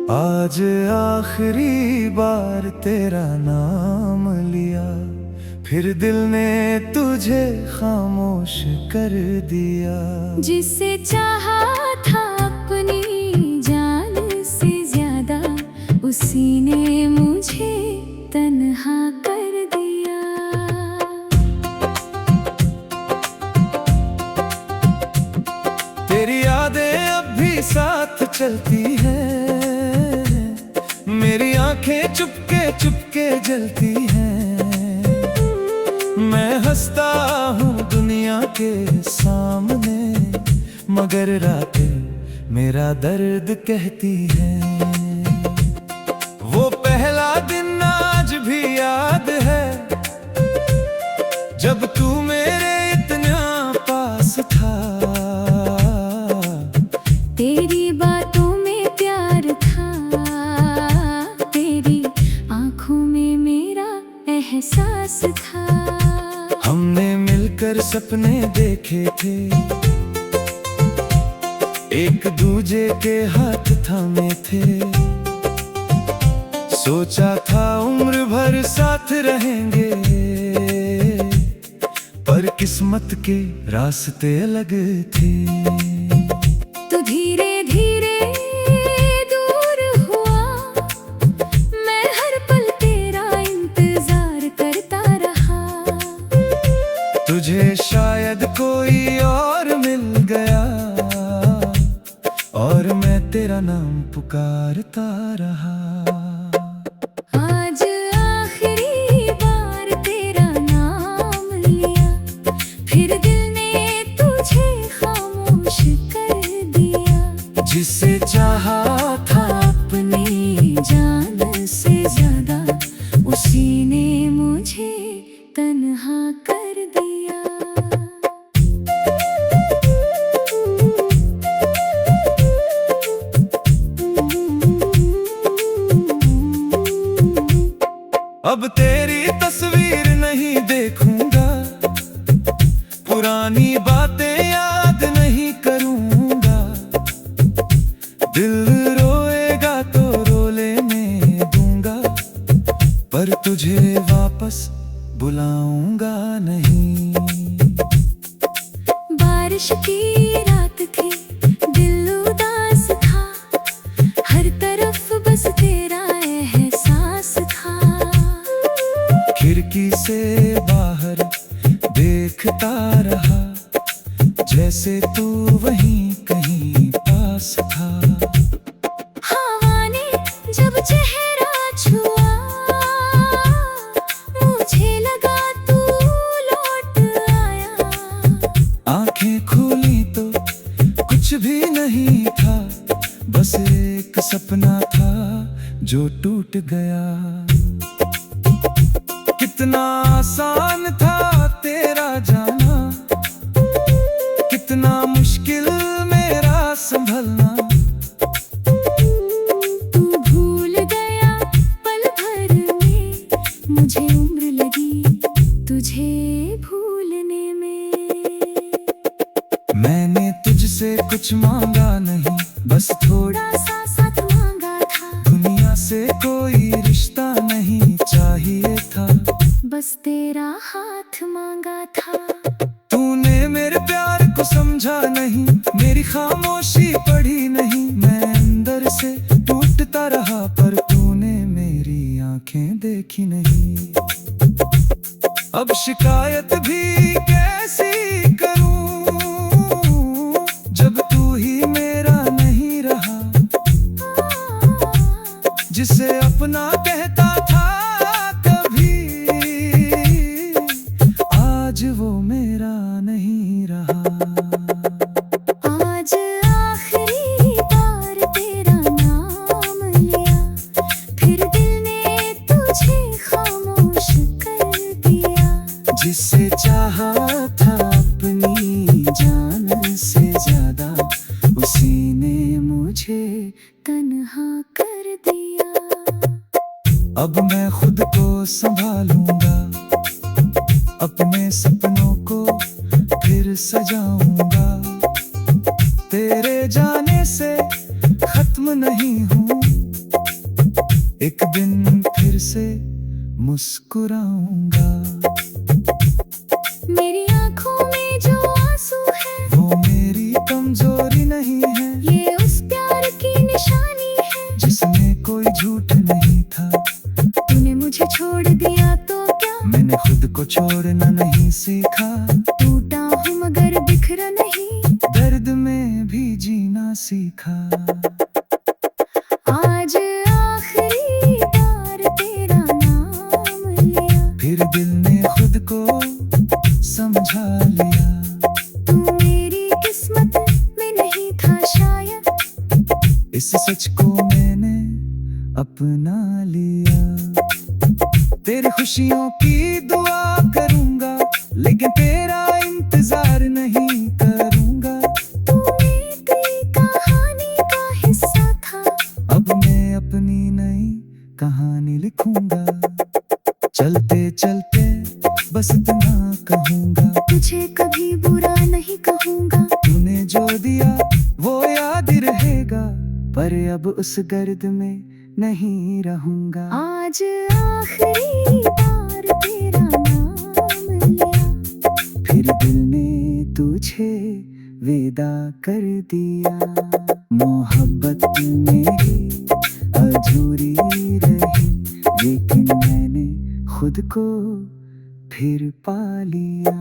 आज आखिरी बार तेरा नाम लिया, फिर दिल ने तुझे खामोश कर दिया। जिसे चाहा था अपनी जान से ज्यादा, उसी ने मुझे तन्हा कर दिया। तेरी यादें अब भी साथ चलती हैं, मेरी आंखें चुपके चुपके जलती हैं। मैं हंसता हूँ दुनिया के सामने, मगर रातें मेरा दर्द कहती हैं। वो पहला दिन आज भी याद है, जब तू मेरे इतना पास था। तेरी बातों में प्यार था, तेरी आंखों में मेरा एहसास था। हमने मिलकर सपने देखे थे, एक दूजे के हाथ थामे थे। सोचा था उम्र भर साथ रहेंगे, पर किस्मत के रास्ते अलग थे। तू धीरे धीरे दूर हुआ, मैं हर पल तेरा इंतजार करता रहा। तुझे शायद कोई और मिल गया, और मैं तेरा नाम पुकारता रहा। आज आखिरी बार तेरा नाम लिया, फिर दिल ने तुझे खामोश कर दिया। जिसे चाहा था अपनी जान से ज्यादा, उसी ने मुझे तन्हा कर दिया। अब तेरी तस्वीर नहीं देखूंगा, पुरानी बातें याद नहीं करूंगा। दिल रोएगा तो रो लेने दूंगा, पर तुझे वापस बुलाऊंगा नहीं। बारिश की रात थी, दिल उदास था, हर तरफ बस तेरा एहसास था। खिड़की से बाहर देखता रहा, जैसे तू वहीं कहीं पास था। हवा ने जब चेहरा छुआ, मुझे लगा तू लौट आया। आंखें खोली तो कुछ भी नहीं था, बस एक सपना था जो टूट गया। कितना आसान था तेरा जाना, कितना मुश्किल मेरा संभलना। तू भूल गया पल भर में, मुझे उम्र लगी तुझे भूलने में। मैंने तुझसे कुछ मांगा नहीं, बस थोड़ा सा साथ मांगा था। दुनिया से कोई रिश्ता नहीं चाहिए था, बस तेरा हाथ मांगा था। तूने मेरे प्यार को समझा नहीं, मेरी खामोशी पढ़ी नहीं। मैं अंदर से टूटता रहा, पर तूने मेरी आंखें देखी नहीं। अब शिकायत भी कैसी करूं, जब तू ही मेरा नहीं रहा। जिसे अपना कहता था कभी, आज वो मेरा नहीं रहा। आज आखिरी बार तेरा नाम लिया, फिर दिल ने तुझे खामोश कर दिया। जिसे चाहा था अपनी जान से ज्यादा, उसी ने मुझे तन्हा कर दिया। अब मैं खुद को संभालूंगा, अपने सपनों को फिर सजाऊंगा। तेरे जाने से खत्म नहीं हूँ, एक दिन फिर से मुस्कुराऊंगा। मेरी आंखों में जो आंसू है वो मेरी कमजोरी नहीं है, ये उस प्यार की निशानी है जिसमें कोई झूठ नहीं था। तूने मुझे छोड़ दिया तो क्या, मैंने खुद को छोड़ना नहीं सीखा। टूटा हूँ मगर बिखरा नहीं, दर्द में भी जीना सीखा। आज आखिरी बार तेरा नाम लिया, फिर दिल ने खुद को समझा लिया। तू मेरी किस्मत में नहीं था शायद, इस सच को मैंने अपना लिया। तेरी खुशियों की दुआ करूंगा, लेकिन तेरा इंतजार नहीं करूंगा। तू मेरी कहानी का हिस्सा था, अब मैं अपनी नई कहानी लिखूंगा। चलते चलते बस इतना कहूंगा, तुझे कभी बुरा नहीं कहूंगा। तूने जो दिया वो याद रहेगा, पर अब उस गर्द में नहीं रहूंगा। आज आखिरी बार तेरा नाम लिया, फिर दिल ने तुझे विदा कर दिया। मोहब्बत मेरी अधूरी रही, लेकिन मैंने खुद को फिर पा लिया।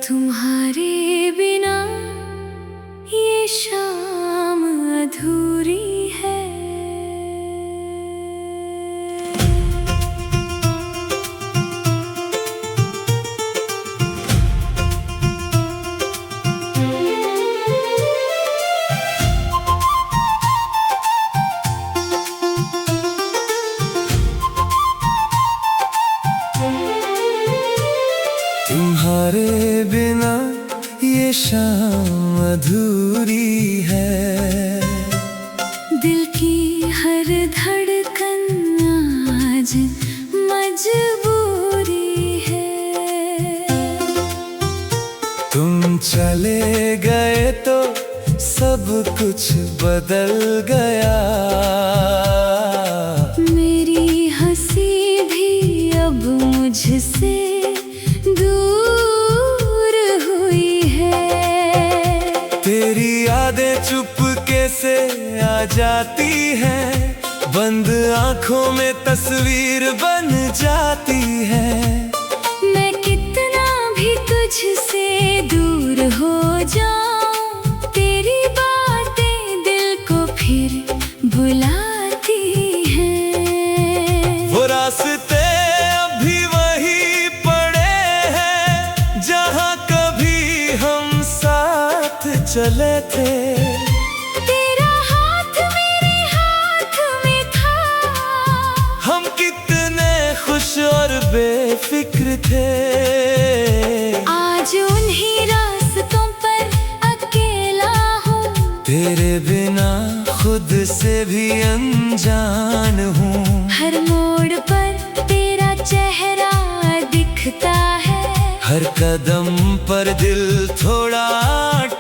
तुम्हारे बिना ये शाम अधूरी है। तुम्हारे बिना ये शाम अधूरी है। दिल की हर धड़कन आज मजबूरी है। तुम चले गए तो सब कुछ बदल गया। मेरी हंसी भी अब मुझसे दूर हुई है। तेरी यादें चुपके से आ जाती हैं, बंद आंखों में तस्वीर बन जाती है। मैं कितना भी तुझसे दूर हो जाऊं, तेरी बातें दिल को फिर बुलाती हैं। वो रास्ते अभी वही पड़े हैं, जहाँ कभी हम साथ चले थे। तेरा हाथ मेरे हाथ में था, हम कितने खुश और बेफिक्र थे। आज उन्हीं रास्तों पर अकेला हूँ, तेरे बिना खुद से भी अनजान हूँ। हर मोड़ पर तेरा चेहरा दिखता है। हर कदम पर दिल थोड़ा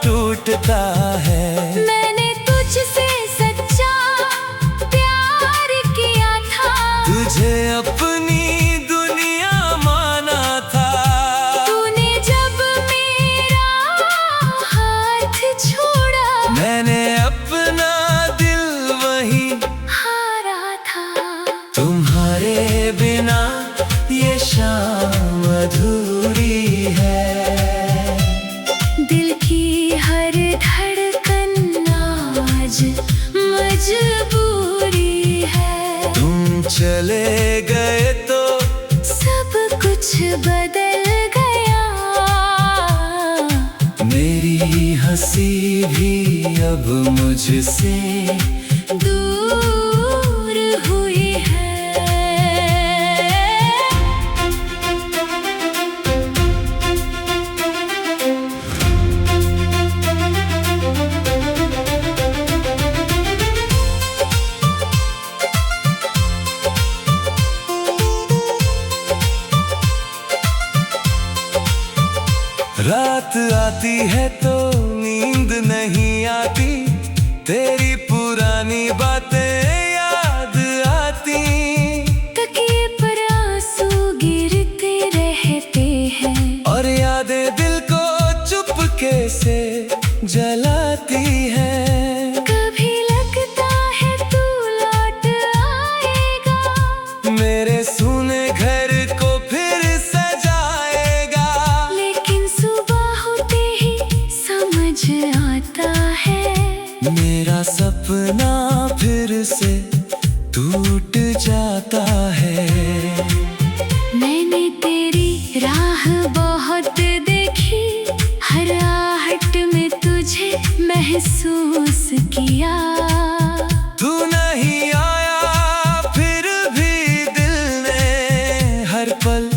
टूटता है। मैंने तुझसे सच्चा प्यार किया था, तुझे अपनी दुनिया माना था। तूने जब मेरा हाथ छोड़ा, मैंने अपना दिल वहीं हारा था। तुम्हारे बिना ये शाम अधूरी है। दिल की हर धड़कन आज मजबूरी है। तुम चले गए तो सब कुछ बदल गया। मेरी हंसी भी अब मुझसे दूर हुई है। आती है तो नींद नहीं आती, तेरी पुरानी बातें याद आती। तकिए पर आंसू गिरते रहते हैं और यादें दिल को चुपके से जलाती है। कभी लगता है तू लौट आएगा, मेरे सूने घर को फिर सजाएगा। लेकिन सुबह होते ही समझ आता है मेरा सपना फिर से टूट जाता है। मैंने तेरी राह बहुत देखी, हर आहट में तुझे महसूस किया। तू नहीं आया फिर भी दिल ने हर पल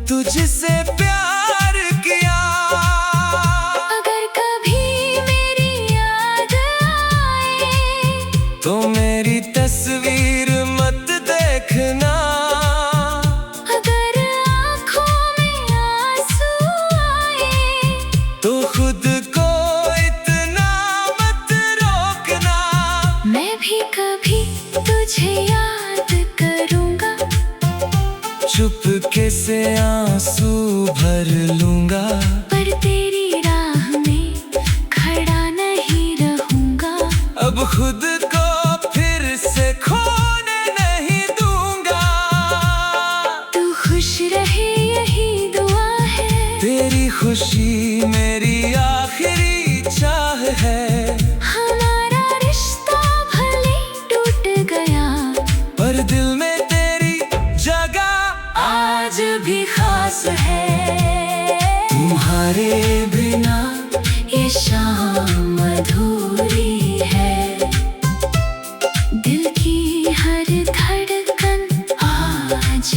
तुझसे प्यार किया। अगर कभी मेरी याद आए तो मेरी तस्वीर मत देखना, अगर आँखों में आंसू आए तो खुद को इतना मत रोकना। मैं भी कभी तुझे याद करूँगा, चुपके से आंसू भर लूंगा। पर तेरी राह में खड़ा नहीं रहूँगा। अब खुद को फिर से खोने नहीं दूंगा। तू खुश रहे यही दुआ है, तेरी खुशी मेरी आखिरी चाह है। हमारा रिश्ता भले टूट गया, पर दिल में तेरी जगह आज भी खास है। तुम्हारे बिना ये शाम अधूरी है, दिल की हर धड़कन आज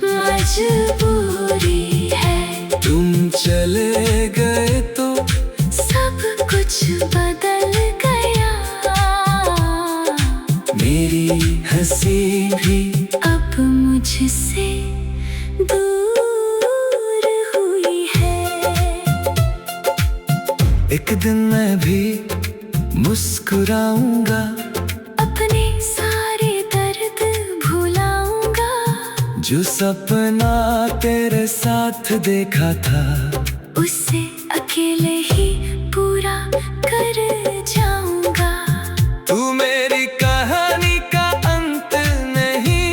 मजबूरी है। तुम चले गए तो सब कुछ बदल गया, मेरी हंसी भी अब मुझसे दूर हुई है। एक दिन मैं भी मुस्कुराऊंगा, अपने सारे दर्द भुलाऊंगा। जो सपना तेरे साथ देखा था उसे अकेले ही पूरा कर जाऊंगा। तू मेरी कहानी का अंत नहीं,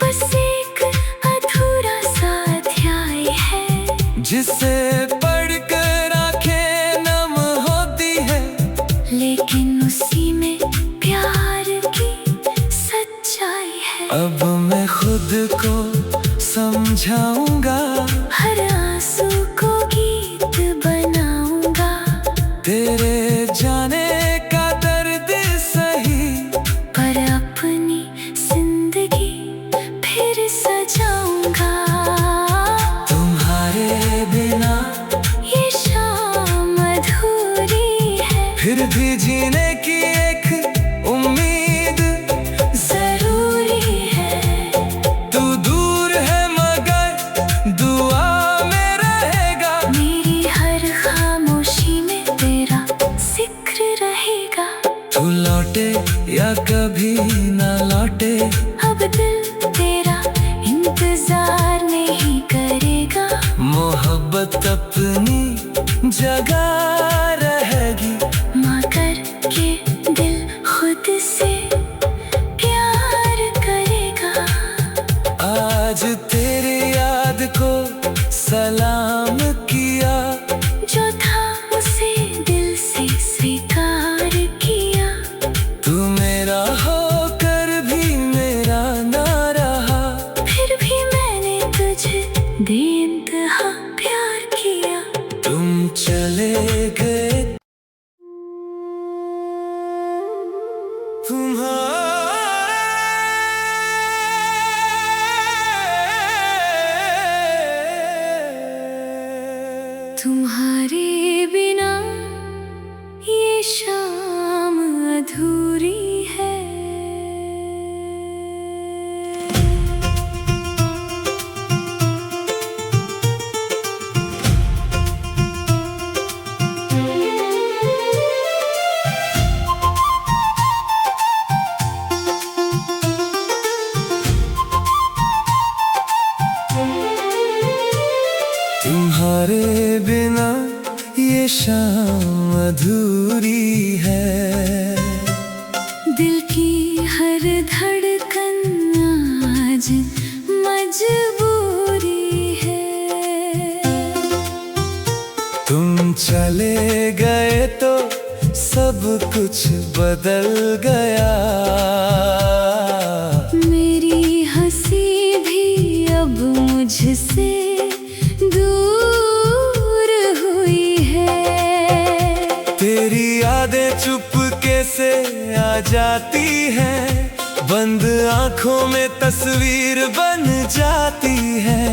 बस एक अधूरा सा अध्याय है, जिसे पढ़कर आंखें नम होती है। लेकिन उसी में प्यार की सच्चाई है। अब मैं खुद को समझाऊंगा, हर आंसू को गीत बनाऊंगा। तेरे जाने का दर्द सही, पर अपनी जिंदगी फिर सजाऊंगा। तुम्हारे बिना ये शाम अधूरी है, फिर भी जीने की एक उम्मीद जरूरी है। तू दूर है मगर दुआ में रहेगा। मेरी हर खामोशी में तेरा जिक्र रहेगा। तू लौटे या कभी ना लौटे, अब दिल तेरा इंतजार नहीं करेगा। मोहब्बत अपनी जगह रहेगी। मगर के दिल खुद से प्यार करेगा। आज तेरी याद को सलाम किया, जो था उसे दिल से स्वीकार किया। तू मेरा होकर भी मेरा ना रहा, फिर भी मैंने तुझे बेइंतहा प्यार किया। तुम चले गए। तुम्हारे बिना ये शाम अधूरी है। शाम अधूरी है। दिल की हर धड़कन आज मजबूरी है। तुम चले गए तो सब कुछ बदल गया। मेरी हंसी भी अब मुझसे दूर हुई है। तेरी यादें चुपके से आ जाती हैं, बंद आंखों में तस्वीर बन जाती है।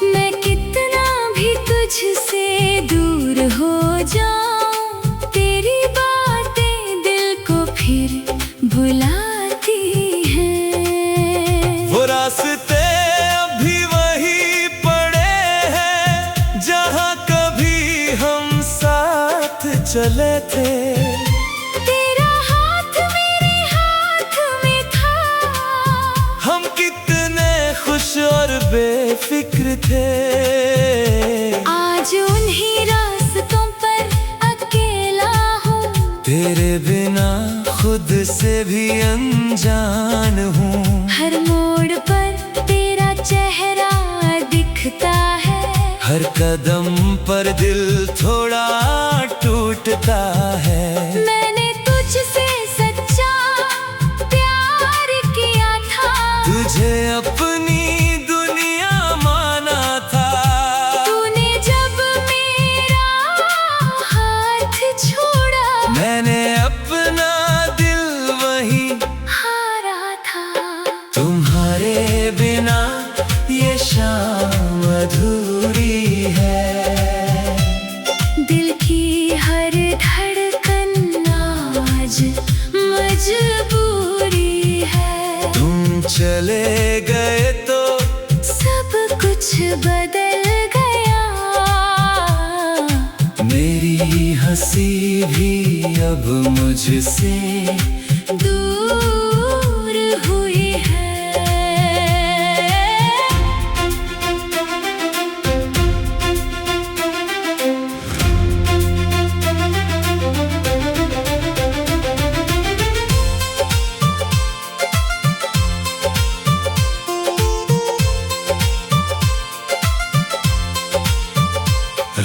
मैं कितना भी तुझसे दूर हो जाऊं, तेरी बातें दिल को फिर भुलाती हैं। वो रास्ते अभी वही पड़े हैं जहाँ कभी हम साथ चले थे। तेरा हाथ मेरे हाथ में था, हम कितने खुश और बेफिक्र थे। आज उन्हीं रास्तों पर अकेला हूँ, तेरे बिना खुद से भी अनजान हूँ। हर मोड़ पर तेरा चेहरा दिखता है। हर कदम पर दिल थोड़ा टूटता है। मैंने तुझसे सच्चा प्यार किया था, तुझे अपनी दुनिया माना था। तूने जब मेरा हाथ छोड़ा, मैंने अपना दिल वहीं हारा था। तुम्हारे बिना ये शाम अधूरी है। दिल की हर धड़कन आज मजबूरी है। तुम चले गए तो सब कुछ बदल गया। मेरी हंसी भी अब मुझसे दूर हुई है।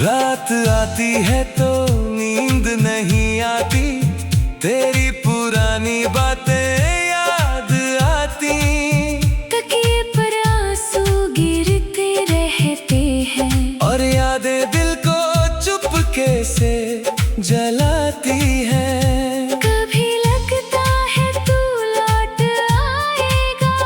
रात आती है तो नींद नहीं आती, तेरी पुरानी बातें याद आती। तकिए पर आंसू गिरते रहते हैं, और यादें दिल को चुपके से जलाती हैं। कभी लगता है तू लौट आएगा,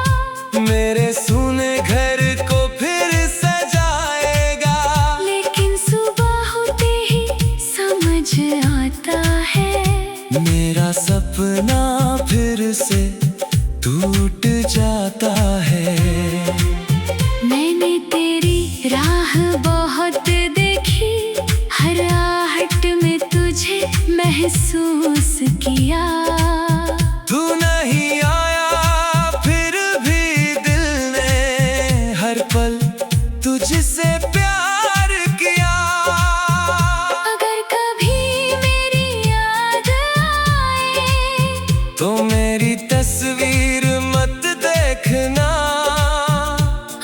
मेरे सूने घर को फिर सजाएगा। लेकिन सुबह होते ही समझ आता है, मेरा सपना फिर से टूट जाता है। मैंने तेरी राह बहुत देखी, हर आहट में तुझे महसूस किया। तू नहीं आया फिर भी दिल ने हर पल तुझसे प्यार किया। अगर कभी मेरी याद आए, तो मेरी तस्वीर मत देखना।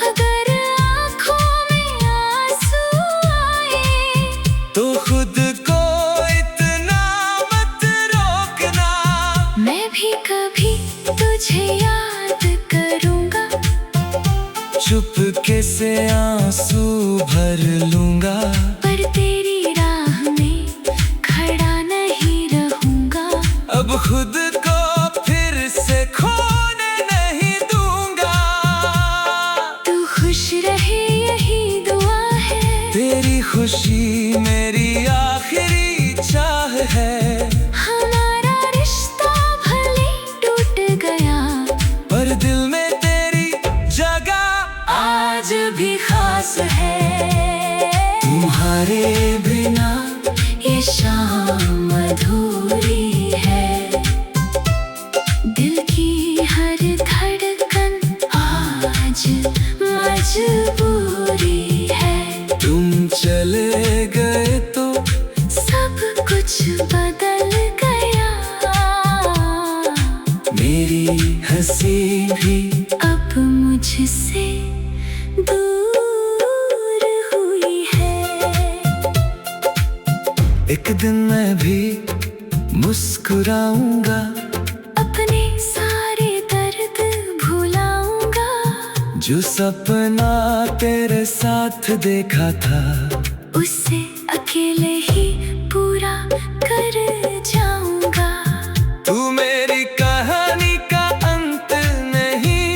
अगर आँखों में आंसू आए, तो खुद को इतना मत रोकना। मैं भी कभी तुझे याद करूँगा, चुपके से आंसू भर लूंगा। पर तेरी राह में खड़ा नहीं रहूँगा। अब खुद को फिर से खोने नहीं दूंगा। तू खुश रहे यही दुआ है, तेरी खुशी मेरी आखिरी चाह है। हमारा रिश्ता भले टूट गया, पर दिल में तेरी जगह आज भी खास है। तुम्हारे बिना ये शाम अधूरी है। दिल की हर धड़कन आज मजबूरी है। तुम चले गए तो सब मुझसे दूर हुई है। एक दिन मैं भी मुस्कुराऊंगा, अपने सारे दर्द भुलाऊंगा। जो सपना तेरे साथ देखा था उसे अकेले ही पूरा कर जाऊंगा। तू मेरी कहानी का अंत नहीं,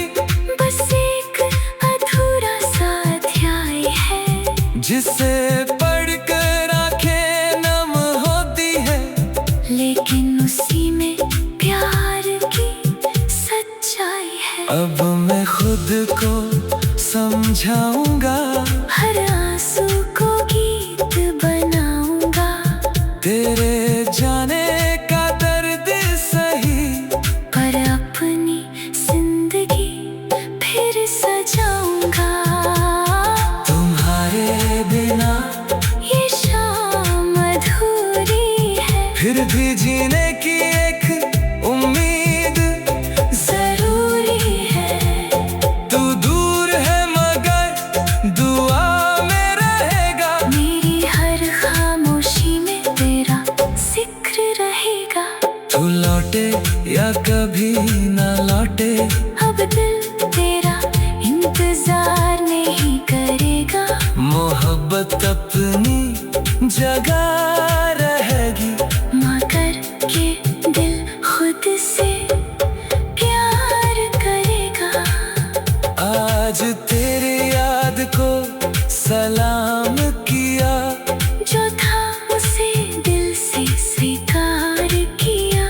बस एक अधूरा सा अध्याय है, जिसे पढ़कर आंखें नम होती है। लेकिन उसी में प्यार की सच्चाई है। अब मैं खुद को समझाऊंगा, हर आंसू को गीत बनाऊंगा। तेरे जाने का दर्द सही, पर अपनी जिंदगी फिर सजाऊंगा। तुम्हारे बिना ये शाम अधूरी है, फिर भी जीने की एक उम्मीद जरूरी है। तू दूर है मगर दुआ में रहेगा, मेरी हर खामोशी में तेरा जिक्र रहेगा। तू लौटे या कभी ना लौटे, अब दिल तेरा इंतजार नहीं करेगा। मोहब्बत अपनी जगह रहेगी, मगर के दिल खुद से प्यार करेगा। आज तेरी याद को सलाम किया, जो था उसे दिल से स्वीकार किया।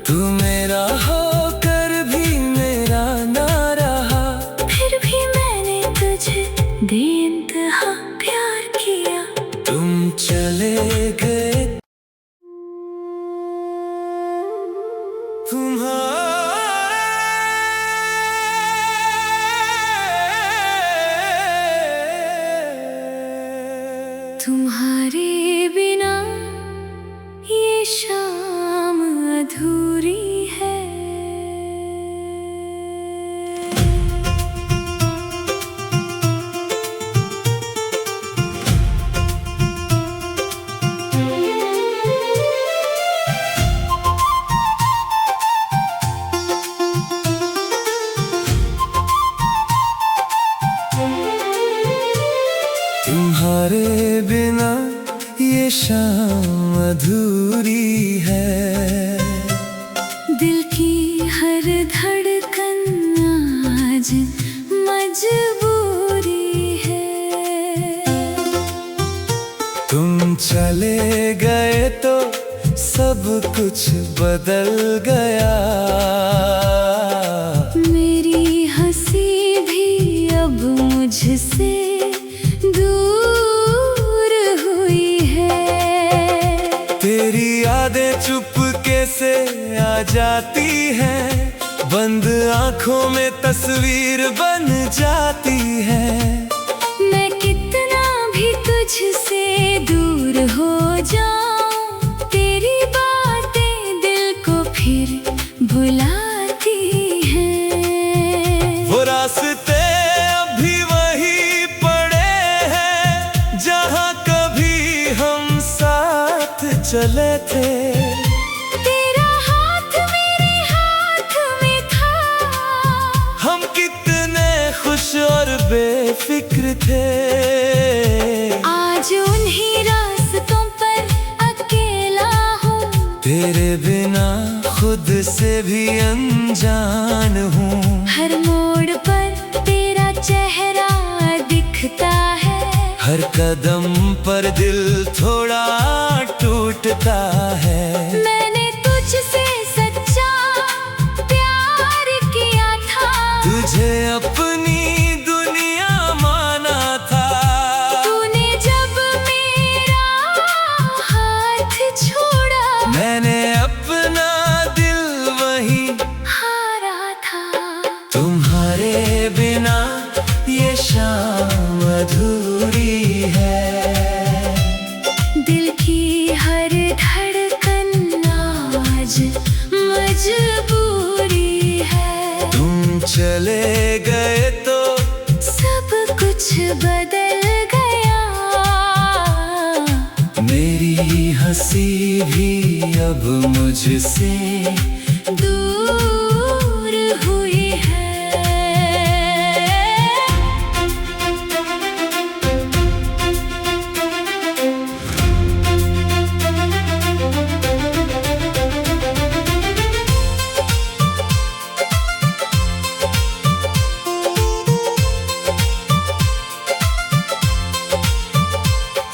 तू मेरा होकर भी मेरा ना रहा, फिर भी मैंने तुझे बेइंतहा प्यार किया। तुम चले गए तुम्हारे बिना ये शाम अधूरी है। तुम्हारे बिना ये शाम अधूरी है। दिल की हर धड़कन आज मजबूरी है। तुम चले गए तो सब कुछ बदल गया, मेरी हंसी भी अब मुझसे दूर हुई है। तेरी यादें चुपके से आ जाती हैं, बंद आंखों में तस्वीर बन जाती है। मैं कितना भी तुझसे दूर हो जाऊं, तेरी बातें दिल को फिर बुलाती हैं। वो रास्ते अभी वही पड़े हैं, जहाँ कभी हम साथ चले थे। तेरा हाथ मेरे हाथ में था, हम कितने खुश और बेफिक्र थे। आज उन्हीं रास्तों पर अकेला हूँ, तेरे बिना खुद से भी अनजान हूँ। हर मोड़ पर तेरा चेहरा दिखता है। हर कदम पर दिल थोड़ा टूटता है। मैंने तुझसे सच्चा प्यार किया था, तुझे अपनी दुनिया माना था। तूने जब मेरा हाथ छोड़ा, मैंने अपना दिल वहीं हारा था। तुम्हारे बिना ये शाम अधूरी है। दिल की हर धड़कन आज मजबूरी है। तुम चले गए बदल गया। मेरी हंसी भी अब मुझसे दूर हुई है।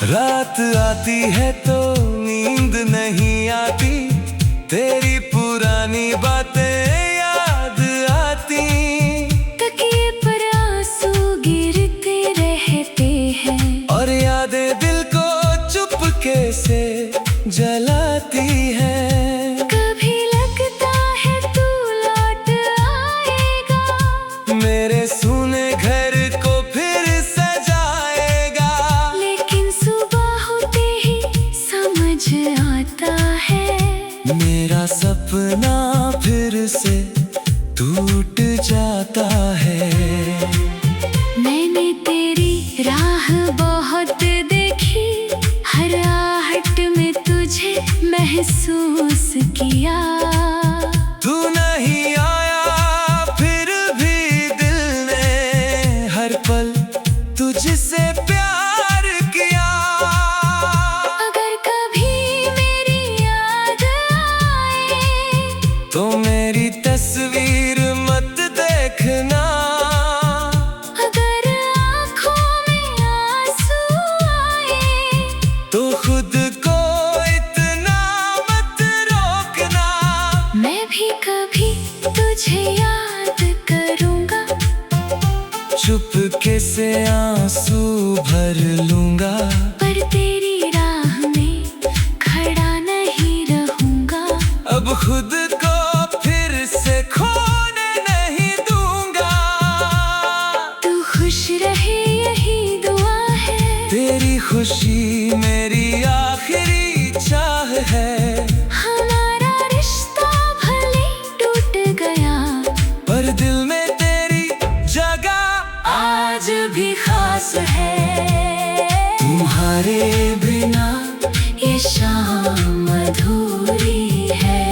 रात आती है तो नींद नहीं आती, तेरी पुरानी बातें याद आती। तकिए पर आंसू गिरते रहते हैं और यादें दिल को चुपके से जलाती हैं। कभी लगता है तू लौट आएगा, मेरे सूने घर को फिर सजाएगा। लेकिन सुबह होते ही समझ आता है मेरा सपना फिर से टूट जाता है। मैंने तेरी राह बहुत देखी, हर आहट में तुझे महसूस किया। तू नहीं आया फिर भी दिल ने हर पल तुझसे प्यार किया। अगर कभी मेरी याद आए तो मेरी तस्वीर मत देखना। अगर आँखों में आंसू आए तो खुद को इतना मत रोकना। मैं भी कभी तुझे याद करूँगा, चुपके से आंसू भर लूंगा। पर तेरी राह में खड़ा नहीं रहूँगा। अब खुद को फिर से खोने नहीं दूंगा। तू खुश रहे यही दुआ है, तेरी खुशी मेरी आखिरी चाह है। हमारा रिश्ता भले टूट गया, पर दिल में तेरी जगह आज भी खास है। तुम्हारे बिना ये शाम अधूरी है,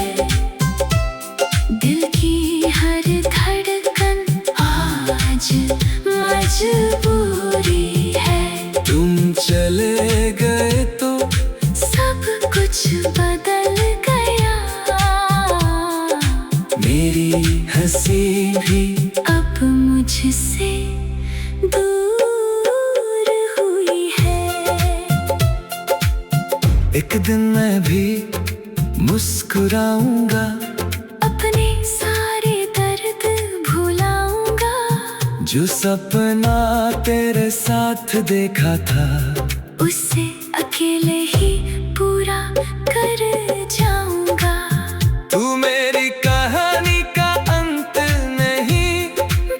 दिल की हर धड़कन आज मजबूरी है। तुम चले गए तो सब कुछ बदल गया, मेरी हंसी भी अब मुझसे दूर हुई है। एक दिन मैं भी मुस्कुराऊंगा, अपने सारे दर्द भुलाऊंगा। जो सपना तेरे साथ देखा था उसे अकेले ही पूरा कर जाऊंगा। तू मेरी कहानी का अंत नहीं,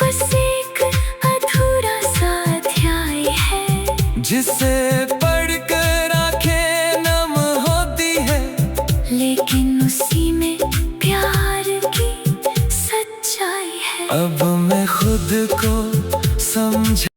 बस एक अधूरा सा अध्याय है, जिसे पढ़कर आंखें नम होती है। लेकिन